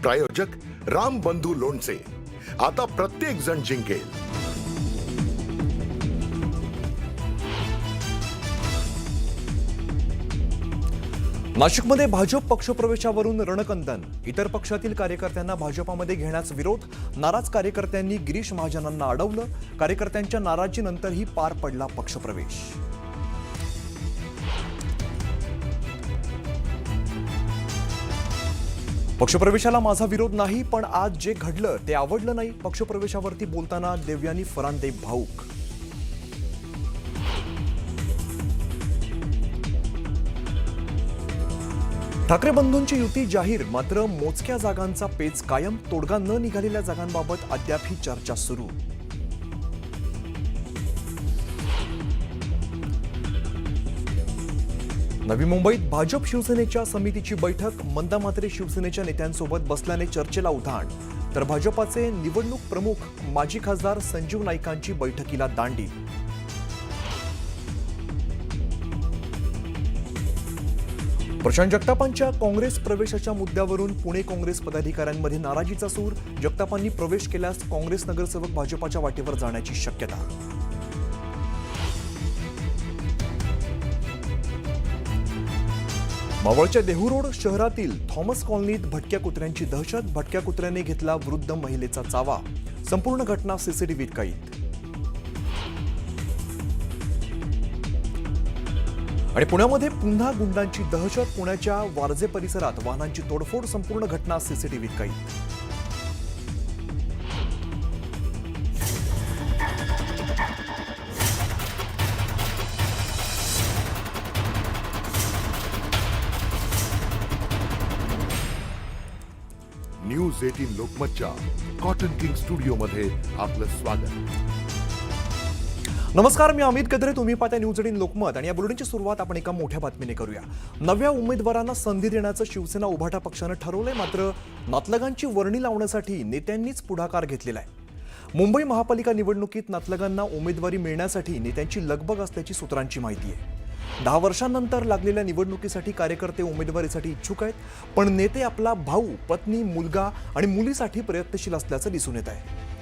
प्रायोजक राम बंधू लोणचे. आता प्रत्येक जण जिंकेल. नाशिकमध्ये भाजप पक्षप्रवेशावरून रणकंदन. इतर पक्षातील कार्यकर्त्यांना भाजपामध्ये घेण्यास विरोध. नाराज कार्यकर्त्यांनी गिरीश महाजनांना अडवलं. कार्यकर्त्यांच्या नाराजीनंतरही पार पडला पक्षप्रवेश. पक्षप्रवेशाला माझा विरोध नाही, पण आज जे घडलं ते आवडलं नाही. पक्षप्रवेशावरती बोलताना देवयानी फरांदे भाऊक. ठाकरे बंधूंची युती जाहीर, मात्र मोजक्या जागांचा पेच कायम. तोडगा न निघालेल्या जागांबाबत अद्याप ही चर्चा सुरू. नवी मुंबईत भाजप शिवसेनेच्या समितीची बैठक. मंदा म्हात्रे शिवसेनेच्या नेत्यांसोबत बसल्याने चर्चेला उधाण. तर भाजपाचे निवडणूक प्रमुख माजी खासदार संजीव नाईकांची बैठकीला दांडी. प्रशांत जगतापांच्या काँग्रेस प्रवेशाच्या मुद्द्यावरून पुणे काँग्रेस पदाधिकाऱ्यांमध्ये नाराजीचा सूर. जगतापांनी प्रवेश केल्यास काँग्रेस नगरसेवक भाजपाच्या वाटेवर जाण्याची शक्यता. मावळच्या देहूरोड शहरातील थॉमस कॉलनीत भटक्या कुत्र्यांची दहशत. भटक्या कुत्र्याने घेतला वृद्ध महिलेचा चावा. संपूर्ण घटना सीसीटीव्हीत कैद. आणि पुण्यामध्ये पुन्हा गुंडांची दहशत. पुण्याच्या वारजे परिसरात वाहनांची तोडफोड. संपूर्ण घटना सीसीटीव्हीत कैद. न्यूज 18 लोकमतच्या कॉटन किंग स्टुडिओमध्ये आपलं स्वागत. नमस्कार, मी अमित कदरे. तुम्ही पाहता न्यूज 18 लोकमत. आणि या बुलेटिनची सुरुवात आपण एका मोठ्या बातमीने करूया. नव्या उमेदवारांना संधी देण्याचं शिवसेना उभाटा पक्षानं ठरवलंय, मात्र नातलगांची वर्णी लावण्यासाठी नेत्यांनीच पुढाकार घेतलेला आहे. मुंबई महापालिका निवडणुकीत नातलगांना उमेदवारी मिळण्यासाठी नेत्यांची लगबग असल्याची सूत्रांची माहिती आहे. 10 वर्षांनंतर लागलेल्या निवडणुकीसाठी कार्यकर्ते उमेदवारीसाठी इच्छुक आहेत, पण नेते आपला भाऊ, पत्नी, मुलगा आणि मुलीसाठी प्रयत्नशील असल्याचं दिसून येत आहे.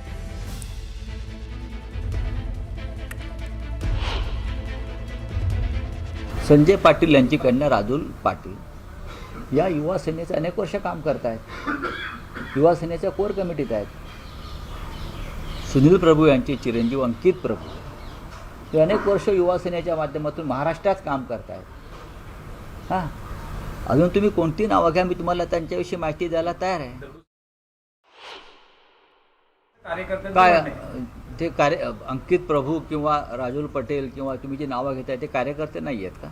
संजय पाटील यांची कन्या राजुल पाटील या युवा सेनेचे अनेक वर्ष काम करत आहेत. युवा सेनेच्या कोर कमिटीत आहेत. सुनील प्रभू यांचे चिरंजीव अंकित प्रभू हे अनेक वर्ष युवा सेनेच्या माध्यमातून महाराष्ट्रात काम करत आहेत. अजून तुम्ही कोणती नावं घ्या, मी तुम्हाला त्यांच्याविषयी माहिती द्यायला तयार आहे. काय ते अंकित प्रभू किंवा राजुल पटेल किंवा तुम्ही जे नावं घेताय ते कार्यकर्ते नाही आहेत का?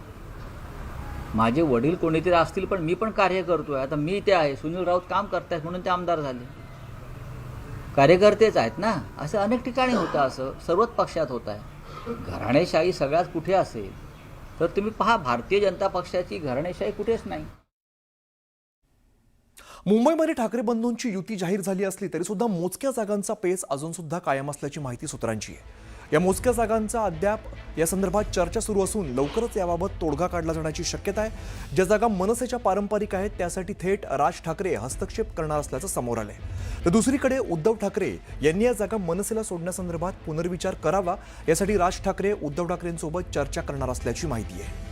माझे वडील कोणीतरी असतील, पण मी पण कार्य करतोय. आता मी ते आहे, सुनील राऊत काम करतायत म्हणून ते आमदार झाले. कार्यकर्तेच आहेत ना. असं अनेक ठिकाणी होतं, असं सर्वच पक्षात होत आहे. घराणेशाही सगळ्यात कुठे असेल तर तुम्ही पहा, भारतीय जनता पक्षाची घराणेशाही कुठेच नाही. मुंबईमध्ये ठाकरे बंधूंची युती जाहीर झाली असली तरी सुद्धा मोजक्या जागांचा पेच अजून सुद्धा कायम असल्याची माहिती सूत्रांची आहे. या मोजक्या जागांचा अद्याप या संदर्भात चर्चा सुरू असून लवकरच याबाबत तोडगा काढला जाण्याची शक्यता आहे. ज्या जागा मनसेच्या पारंपरिक आहेत त्यासाठी थेट राज ठाकरे हस्तक्षेप करणार असल्याचं समोर आलंय. तर दुसरीकडे उद्धव ठाकरे यांनी या जागा मनसेला सोडण्यासंदर्भात पुनर्विचार करावा, यासाठी राज ठाकरे उद्धव ठाकरेंसोबत चर्चा करणार असल्याची माहिती आहे.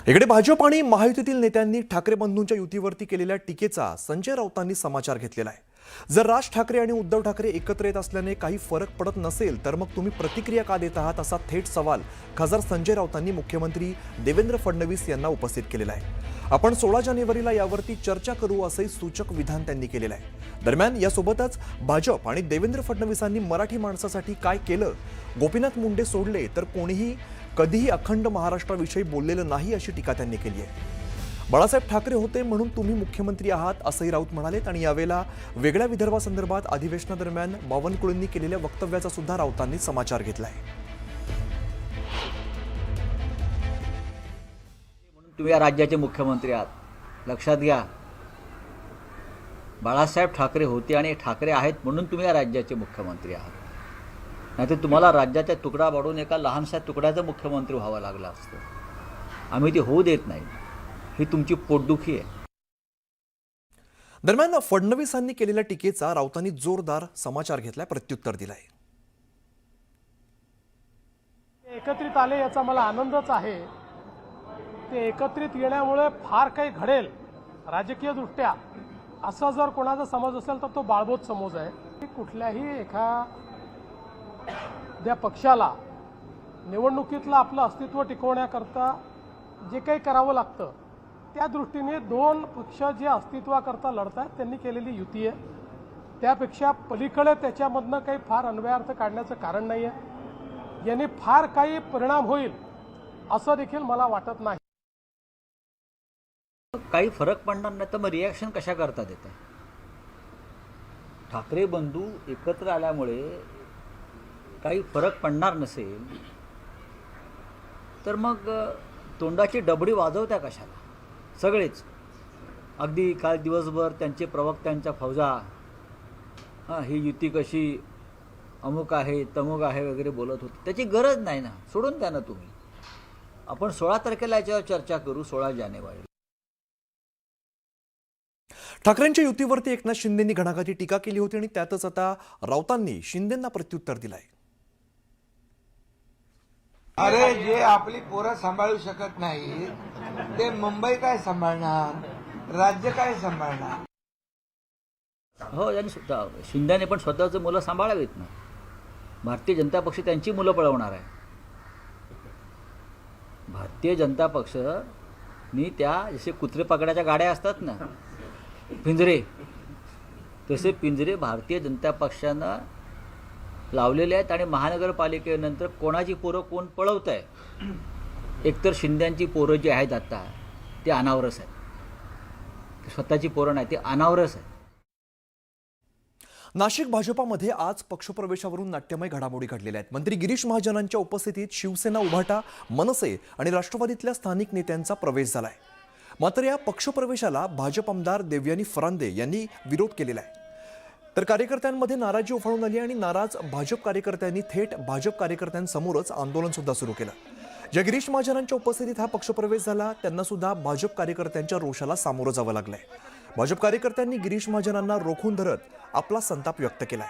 इकडे भाजप आणि महायुतीतील नेत्यांनी ठाकरे बंधूंच्या युतीवरती केलेल्या टीकेचा संजय राऊतांनी समाचार घेतलेला आहे. जर राज ठाकरे आणि उद्धव ठाकरे एकत्र येत असल्याने काही फरक पडत नसेल तर मग तुम्ही प्रतिक्रिया का देत आहात, असा थेट सवाल खासदार संजय राऊतांनी मुख्यमंत्री देवेंद्र फडणवीस यांना उपस्थित केलेला आहे. आपण 16 जानेवारीला यावरती चर्चा करू असंही सूचक विधान त्यांनी केलेलं आहे. दरम्यान यासोबतच भाजप आणि देवेंद्र फडणवीसांनी मराठी माणसासाठी काय केलं, गोपीनाथ मुंडे सोडले तर कोणीही कधीही अखंड महाराष्ट्राविषयी बोललेलं नाही, अशी टीका त्यांनी केली आहे. बाळासाहेब ठाकरे होते म्हणून तुम्ही मुख्यमंत्री आहात, असंही राऊत म्हणालेत. आणि यावेळेला वेगळ्या विदर्भासंदर्भात अधिवेशनादरम्यान बावनकुळेंनी केलेल्या वक्तव्याचा सुद्धा राऊतांनी समाचार घेतलाय. तुम्ही या राज्याचे मुख्यमंत्री आहात, लक्षात घ्या. बाळासाहेब ठाकरे होते आणि ठाकरे आहेत म्हणून तुम्ही या राज्याचे मुख्यमंत्री आहात. नाहीतर तुम्हाला राज्याचा तुकडा पाडून एका लहानशा तुकड्याचा मुख्यमंत्री व्हावं लागलं असतं. आम्ही ते होऊ देत नाही. ही तुमची पोटदुखी आहे. दरम्यान फडणवीसांनी केलेल्या टीकेचा राऊतांनी जोरदार समाचार घेतलाय, प्रत्युत्तर दिलंय. एकत्रित आले याचा मला आनंदच आहे. ते एकत्रित येण्यामुळे फार काही घडेल राजकीय दृष्ट्या असा जर कोणाचा समज असेल तर तो बाळबोध समज आहे. की कुठल्याही एखाद्या पक्षाला निवडणुकीतलं आपलं अस्तित्व टिकवण्याकरता जे काही करावं लागतं त्या दृष्टीने दोन पक्ष जे अस्तित्वाकरता लढत आहेत त्यांनी केलेली युती आहे. त्यापेक्षा पलीकडे त्याच्यामधनं काही फार अन्वयार्थ काढण्याचं कारण नाही आहे. याने फार काही परिणाम होईल असं देखील मला वाटत नाही. काही फरक पडणार नाही तर मग रिॲक्शन कशा करता देत आहे? ठाकरे बंधू एकत्र आल्यामुळे काही फरक पडणार नसेल तर मग तोंडाची डबडी वाजवत्या कशाला? सगळेच अगदी काल दिवसभर त्यांचे प्रवक्त्यांच्या फौजा ही युती कशी अमुक आहे तमुक आहे वगैरे बोलत होते. त्याची गरज नाही ना, सोडून द्या ना तुम्ही. आपण 16 तारखेला याच्यावर चर्चा करू, 16 जानेवारी. ठाकरेंच्या युतीवरती एकनाथ शिंदेंनी घणाघाती टीका केली होती आणि त्यातच आता राऊतांनी शिंदेंना प्रत्युत्तर दिलंय. अरे जे आपली पोरं सांभाळू शकत नाही ते मुंबई काय सांभाळणार, राज्य काय सांभाळणार? हो, यांनी शिंदेने पण स्वतःचं मुलं सांभाळावीत ना. भारतीय जनता पक्ष त्यांची मुलं पळवणार आहे. भारतीय जनता पक्षनी त्या जसे कुत्रे पकडाच्या गाड्या असतात ना, पिंजरे, तसे पिंजरे भारतीय जनता पक्षानं लावलेले आहेत. आणि महानगरपालिकेनंतर कोणाची पोरं कोण पळवत आहे? एकतर शिंद्यांची पोरं जी आहेत आता ते अनावरस आहेत. स्वतःची पोरं नाही, ते अनावरस आहेत. नाशिक भाजपामध्ये आज पक्षप्रवेशावरून नाट्यमय घडामोडी घडलेल्या आहेत. मंत्री गिरीश महाजनांच्या उपस्थितीत शिवसेना, उभाटा, मनसे आणि राष्ट्रवादीतल्या स्थानिक नेत्यांचा प्रवेश झालाय. मात्र या पक्षप्रवेशाला भाजप आमदार देवयानी फरांदे यांनी विरोध केलेला आहे. तर कार्यकर्त्यांमध्ये नाराजी उफाळून आली आणि नाराज भाजप कार्यकर्त्यांनी थेट भाजप कार्यकर्त्यांसमोरच आंदोलन सुद्धा सुरू केलं. ज्या गिरीश महाजनांच्या उपस्थितीत हा पक्षप्रवेश झाला त्यांना सुद्धा भाजप कार्यकर्त्यांच्या रोषाला सामोरं जावं लागलंय. भाजप कार्यकर्त्यांनी गिरीश महाजनांना रोखून धरत आपला संताप व्यक्त केलाय.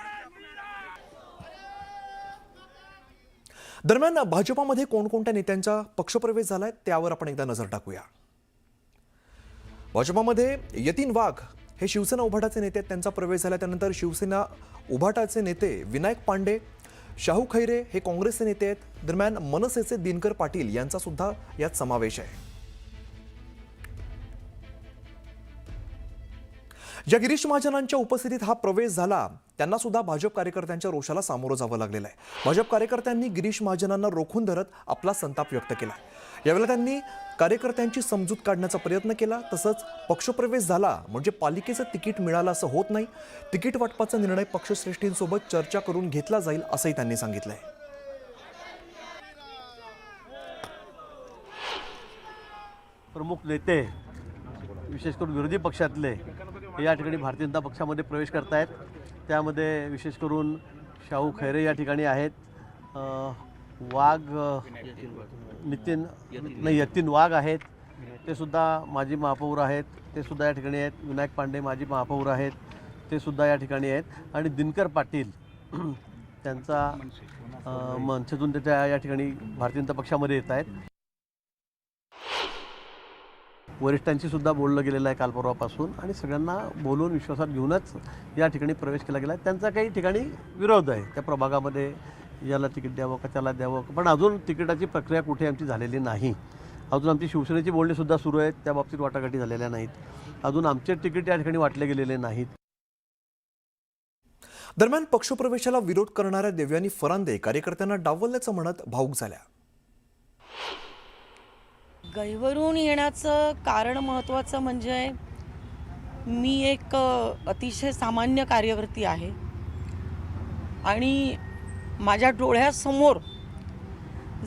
दरम्यान भाजपामध्ये कोणकोणत्या नेत्यांचा पक्षप्रवेश झालाय त्यावर आपण एकदा नजर टाकूया. भाजपामध्ये यतीन वाघ हे शिवसेना उभाटाचे नेते आहेत, त्यांचा प्रवेश झाला. त्यानंतर शिवसेना उभाटाचे नेते विनायक पांडे, शाहू खैरे हे काँग्रेसचे नेते आहेत. दरम्यान मनसेचे दिनकर पाटील यांचा सुद्धा यात समावेश आहे. ज्या गिरीश महाजनांच्या उपस्थितीत हा प्रवेश झाला त्यांना सुद्धा भाजप कार्यकर्त्यांच्या रोषाला सामोरं जावं लागलेलं आहे. भाजप कार्यकर्त्यांनी गिरीश महाजनांना रोखून धरत आपला संताप व्यक्त केला. यावेळेला त्यांनी कार्यकर्त्यांची समजूत काढण्याचा प्रयत्न केला. तसंच पक्षप्रवेश झाला म्हणजे पालिकेचं तिकीट मिळालं असं होत नाही. तिकीट वाटपाचा निर्णय पक्षश्रेष्ठींसोबत चर्चा करून घेतला जाईल असंही त्यांनी सांगितलंय. प्रमुख नेते विशेष करून विरोधी पक्षातले या ठिकाणी भारतीय जनता पक्षामध्ये प्रवेश करतायत. त्यामध्ये विशेष करून शाहू खैरे या ठिकाणी आहेत, यतीन वाघ आहेत, ते सुद्धा माजी महापौर आहेत, ते सुद्धा या ठिकाणी आहेत. विनायक पांडे माजी महापौर आहेत, ते सुद्धा या ठिकाणी आहेत. आणि दिनकर पाटील त्यांचा मनसेतून त्याच्या या ठिकाणी भारतीय जनता पक्षामध्ये येत आहेत. वरिष्ठांशी सुद्धा बोललं गेलेलं आहे काल परवापासून आणि सगळ्यांना बोलून विश्वासात घेऊनच या ठिकाणी प्रवेश केला गेला आहे. त्यांचा काही ठिकाणी विरोध आहे, त्या प्रभागामध्ये याला तिकीट द्यावं का त्याला द्यावं, पण अजून तिकिटाची प्रक्रिया कुठे आमची झालेली नाही. अजून आमची शिवसेनेची बोलणीसुद्धा सुरू आहेत, त्या बाबतीत वाटाघाटी झालेल्या नाहीत. अजून आमचे तिकीट या ठिकाणी वाटले गेलेले नाहीत. दरम्यान पक्षप्रवेशाला विरोध करणाऱ्या देवयानी फरांदे कार्यकर्त्यांना डावलल्याचं म्हणत भावूक झाल्या. गैरवरून येण्याचं कारण महत्त्वाचं म्हणजे मी एक अतिशय सामान्य कार्यकर्ती आहे आणि माझ्या डोळ्यासमोर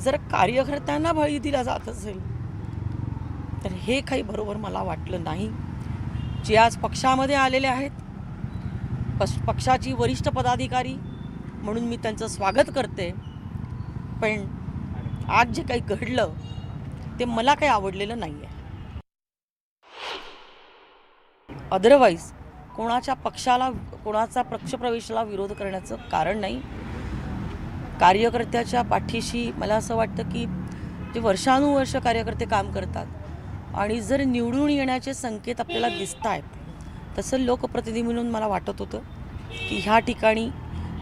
जर कार्यकर्त्यांना बळी दिला जात असेल तर हे काही बरोबर मला वाटलं नाही. जे आज पक्षामध्ये आलेले आहेत, पक्षाची वरिष्ठ पदाधिकारी म्हणून मी त्यांचं स्वागत करते, पण आज जे काही घडलं ते मला काही आवडलेलं नाही आहे. अदरवाईज कोणाच्या पक्षाला, कोणाचा पक्षप्रवेशाला विरोध करण्याचं कारण नाही. कार्यकर्त्याच्या पाठीशी मला असं वाटतं की जे वर्षानुवर्ष कार्यकर्ते काम करतात आणि जर निवडून येण्याचे संकेत आपल्याला दिसत आहेत, तसं लोकप्रतिनिधी म्हणून मला वाटत होतं की ह्या ठिकाणी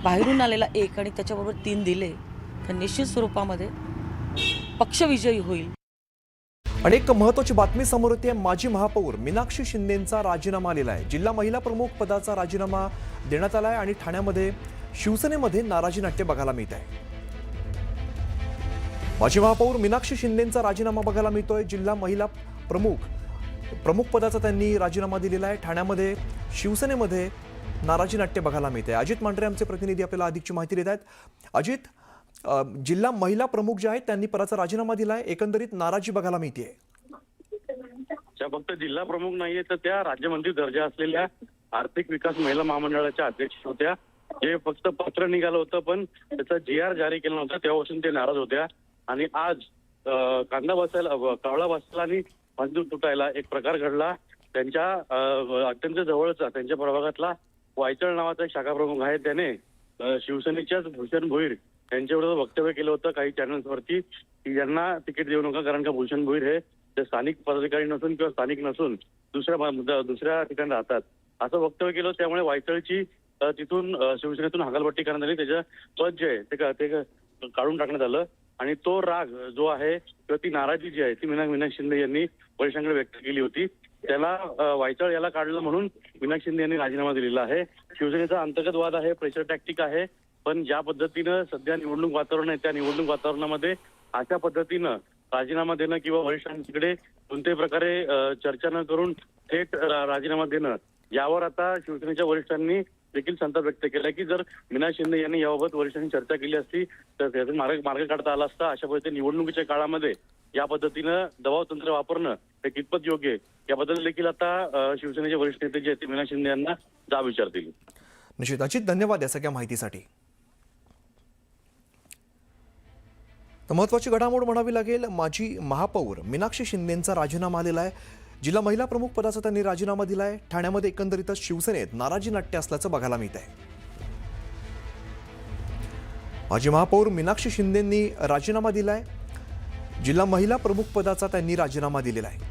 बाहेरून आलेला 1 आणि त्याच्याबरोबर 3 दिले तर निश्चित स्वरूपामध्ये पक्ष विजयी होईल. आणि एक महत्त्वाची बातमी समोर येते. माजी महापौर मीनाक्षी शिंदेंचा राजीनामा आलेला आहे. जिल्हा महिला प्रमुख पदाचा राजीनामा देण्यात आला आहे आणि ठाण्यामध्ये शिवसेनेमध्ये नाराजी नाट्य बघायला मिळत आहे. माजी महापौर मीनाक्षी शिंदेंचा राजीनामा बघायला मिळतोय. जिल्हा महिला प्रमुख पदाचा त्यांनी राजीनामा दिलेला आहे. ठाण्यामध्ये शिवसेनेमध्ये नाराजी नाट्य बघायला मिळते. अजित मांढरे आमचे प्रतिनिधी आपल्याला अधिकची माहिती देत आहेत. अजित, जिल्हा महिला प्रमुख जे आहेत त्यांनी पदाचा राजीनामा दिलाय, एकंदरीत नाराजी बघायला मिळते. त्या फक्त जिल्हा प्रमुख नाहीये तर त्या राज्यमंत्री दर्जा असलेल्या आर्थिक विकास महिला महामंडळाच्या अध्यक्ष होत्या. जे फक्त पत्र निघालं होतं पण त्याचा GR जारी केला नव्हता, तेव्हापासून ते नाराज होत्या. आणि आज कांदा बसायला, कावळा बसायला आणि बांधून तुटायला एक प्रकार घडला. त्यांच्या अत्यंत जवळचा त्यांच्या प्रभागातला वायचळ नावाचा एक शाखा प्रमुख आहे, त्याने शिवसेनेच्याच भूषण भोईर यांच्याविरोधात वक्तव्य केलं होतं काही चॅनल्सवरती की यांना तिकीट देऊ नका, कारण का भूषण भोईर हे ते स्थानिक पदाधिकारी नसून किंवा स्थानिक नसून दुसऱ्या ठिकाणी राहतात असं वक्तव्य केलं. त्यामुळे वायचळची तिथून शिवसेनेतून हकालपट्टी करण्यात आली. त्याचं पद जे आहे ते काढून टाकण्यात आलं आणि तो राग जो आहे किंवा ती नाराजी जी आहे ती मीनाक्षी शिंदे यांनी वरिष्ठांकडे व्यक्त केली होती. त्याला वायचळ याला काढलं म्हणून मीनाक्षी शिंदे यांनी राजीनामा दिलेला आहे. शिवसेनेचा अंतर्गत वाद आहे, प्रेशर टॅक्टिक आहे, पण ज्या पद्धतीनं सध्या निवडणूक वातावरण आहे त्या निवडणूक वातावरणामध्ये अशा पद्धतीनं राजीनामा देणं किंवा वरिष्ठांकडे कोणत्याही प्रकारे चर्चा न करून थेट राजीनामा देणं, यावर आता शिवसेनेच्या वरिष्ठांनी देखील संताप व्यक्त केला की जर मीनाक्षी शिंदे यांनी याबाबत वरिष्ठांनी चर्चा केली असती तर त्यातून मार्ग काढता आला असता. अशा पद्धतीने निवडणुकीच्या काळामध्ये या पद्धतीनं दबाव तंत्र वापरणं हे कितपत योग्य आहे याबद्दल देखील आता शिवसेनेचे वरिष्ठ नेते जे आहेत मीनाक्षी शिंदे यांना जाब विचारतील. निश्चित. अजित, धन्यवाद या सगळ्या माहितीसाठी. तर महत्त्वाची घडामोड म्हणावी लागेल, माजी महापौर मीनाक्षी शिंदेंचा राजीनामा आलेला आहे. जिल्हा महिला प्रमुख पदाचा त्यांनी राजीनामा दिलाय. ठाण्यामध्ये एकंदरीतच शिवसेनेत नाराजी नाट्य असल्याचं बघायला मिळत आहे. माजी महापौर मीनाक्षी शिंदेंनी राजीनामा दिलाय. जिल्हा महिला प्रमुख पदाचा त्यांनी राजीनामा दिलेला आहे.